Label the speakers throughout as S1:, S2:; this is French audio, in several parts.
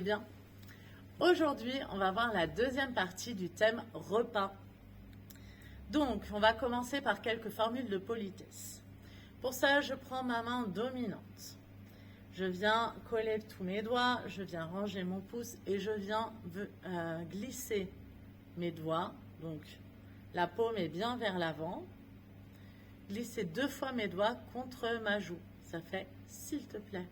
S1: allez bien? Aujourd'hui, on va voir la deuxième partie du thème repas. Donc, on va commencer par quelques formules de politesse. Pour ça, je prends ma main dominante. Je viens coller tous mes doigts, je viens ranger mon pouce et je viens glisser mes doigts. Donc, la paume est bien vers l'avant. Glisser 2 fois mes doigts contre ma joue. Ça fait « s'il te plaît ».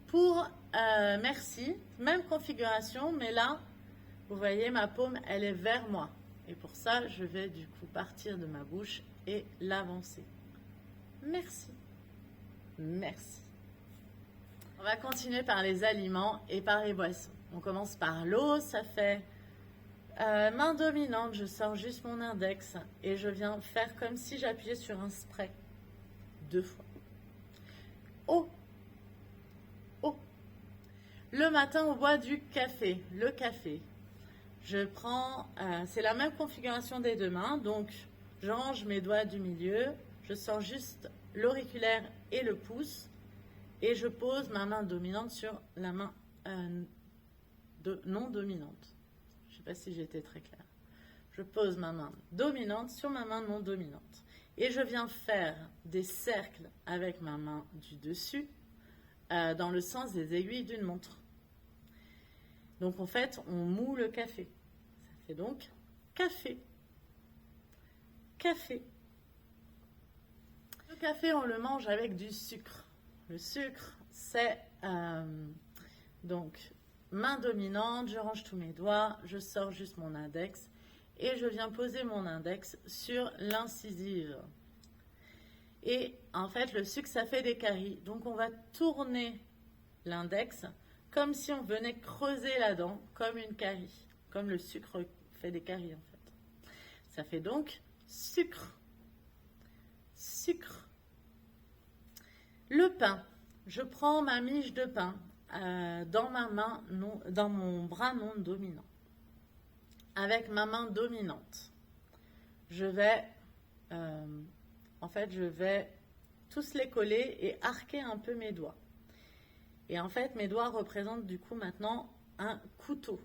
S1: Pour merci, même configuration, mais là, vous voyez, ma paume, elle est vers moi. Et pour ça, je vais du coup partir de ma bouche et l'avancer. Merci. Merci. On va continuer par les aliments et par les boissons. On commence par l'eau, ça fait main dominante, je sors juste mon index et je viens faire comme si j'appuyais sur un spray. 2 fois. Eau. Eau. Le matin, on boit du café. Le café. Je prends, c'est la même configuration des 2 mains, donc je range mes doigts du milieu, je sors juste l'auriculaire et le pouce et je pose ma main dominante sur la main non dominante. Je ne sais pas si j'étais très claire. Je pose ma main dominante sur ma main non dominante et je viens faire des cercles avec ma main du dessus dans le sens des aiguilles d'une montre. Donc en fait, on moue le café. Ça fait donc café. Café. Le café, on le mange avec du sucre. Le sucre, c'est donc main dominante, je range tous mes doigts, je sors juste mon index et je viens poser mon index sur l'incisive. Et en fait, le sucre, ça fait des caries. Donc on va tourner l'index comme si on venait creuser la dent, comme une carie, comme le sucre fait des caries en fait. Ça fait donc sucre, sucre. Le pain, je prends ma miche de pain dans ma main, dans mon bras non dominant. Avec ma main dominante, je vais, je vais tous les coller et arquer un peu mes doigts. Et en fait, mes doigts représentent du coup maintenant un couteau.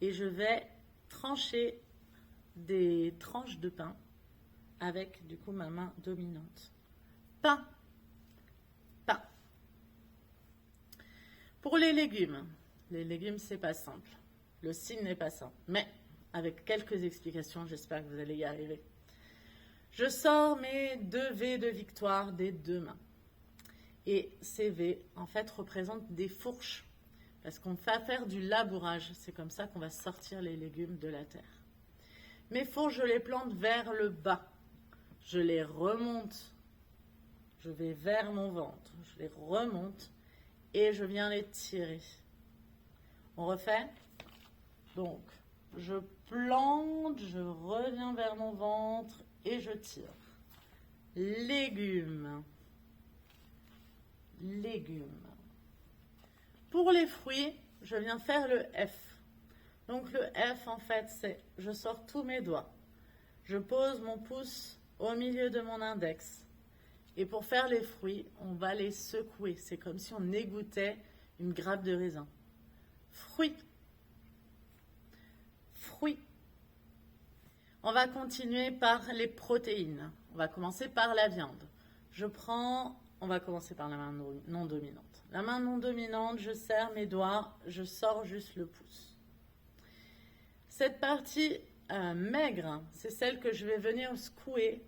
S1: Et je vais trancher des tranches de pain avec du coup ma main dominante. Pain. Pain. Pour les légumes c'est pas simple. Le signe n'est pas simple. Mais avec quelques explications, j'espère que vous allez y arriver. Je sors mes 2 V de victoire des 2 mains. Et ces V, en fait, représentent des fourches. Parce qu'on va faire du labourage. C'est comme ça qu'on va sortir les légumes de la terre. Mes fourches, je les plante vers le bas. Je les remonte. Je vais vers mon ventre. Je les remonte. Et je viens les tirer. On refait. Donc, je plante, je reviens vers mon ventre et je tire. Légumes. Légumes. Pour les fruits, je viens faire le F. Donc le F, en fait, c'est je sors tous mes doigts. Je pose mon pouce au milieu de mon index. Et pour faire les fruits, on va les secouer. C'est comme si on égouttait une grappe de raisin. Fruits. Fruits. On va continuer par les protéines. On va commencer par la viande. On va commencer par la main non dominante. La main non dominante, je serre mes doigts, je sors juste le pouce. Cette partie maigre, c'est celle que je vais venir secouer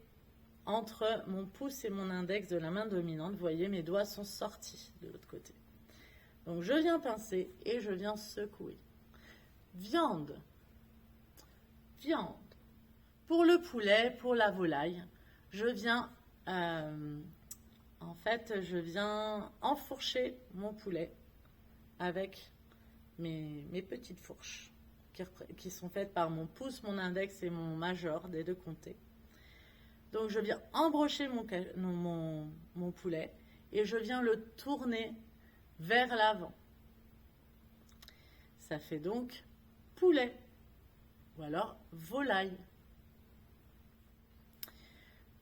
S1: entre mon pouce et mon index de la main dominante. Vous voyez, mes doigts sont sortis de l'autre côté. Donc je viens pincer et je viens secouer. Viande. Viande. Pour le poulet, pour la volaille, je viens je viens enfourcher mon poulet avec mes petites fourches qui sont faites par mon pouce, mon index et mon majeur des 2 côtés. Donc je viens embrocher mon poulet et je viens le tourner vers l'avant. Ça fait donc poulet ou alors volaille.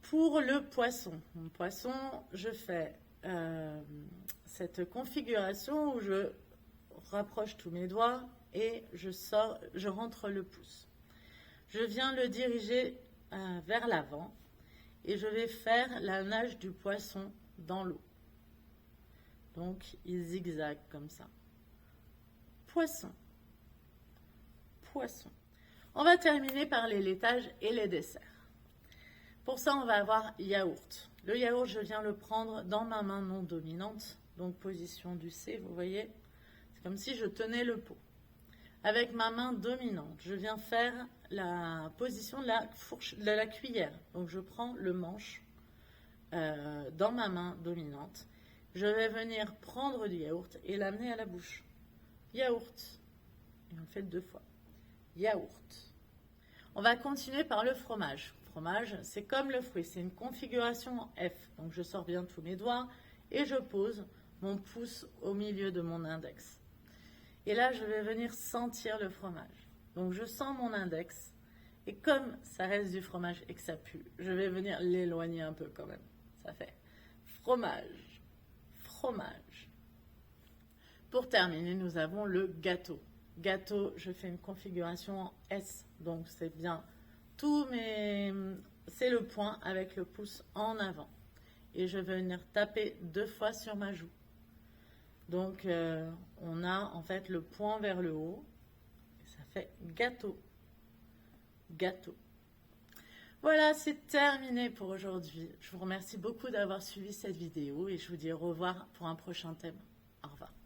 S1: Pour le poisson, mon poisson, je fais cette configuration où je rapproche tous mes doigts et je rentre le pouce. Je viens le diriger vers l'avant et je vais faire la nage du poisson dans l'eau. Donc, il zigzague comme ça. Poisson. Poisson. On va terminer par les laitages et les desserts. Pour ça, on va avoir yaourt. Le yaourt, je viens le prendre dans ma main non dominante, donc position du C, vous voyez. C'est comme si je tenais le pot. Avec ma main dominante, je viens faire la position de la cuillère. Donc, je prends le manche dans ma main dominante. Je vais venir prendre du yaourt et l'amener à la bouche. Yaourt. Et on le fait 2 fois. Yaourt. On va continuer par le fromage. Fromage, c'est comme le fruit, c'est une configuration en F. Donc je sors bien tous mes doigts et je pose mon pouce au milieu de mon index. Et là, je vais venir sentir le fromage. Donc je sens mon index et comme ça reste du fromage et que ça pue, je vais venir l'éloigner un peu quand même. Ça fait fromage, fromage. Pour terminer, nous avons le gâteau. Gâteau, je fais une configuration en S, donc c'est bien c'est le point avec le pouce en avant. Et je vais venir taper 2 fois sur ma joue. Donc, on a en fait le point vers le haut. Et ça fait gâteau. Gâteau. Voilà, c'est terminé pour aujourd'hui. Je vous remercie beaucoup d'avoir suivi cette vidéo et je vous dis au revoir pour un prochain thème. Au revoir.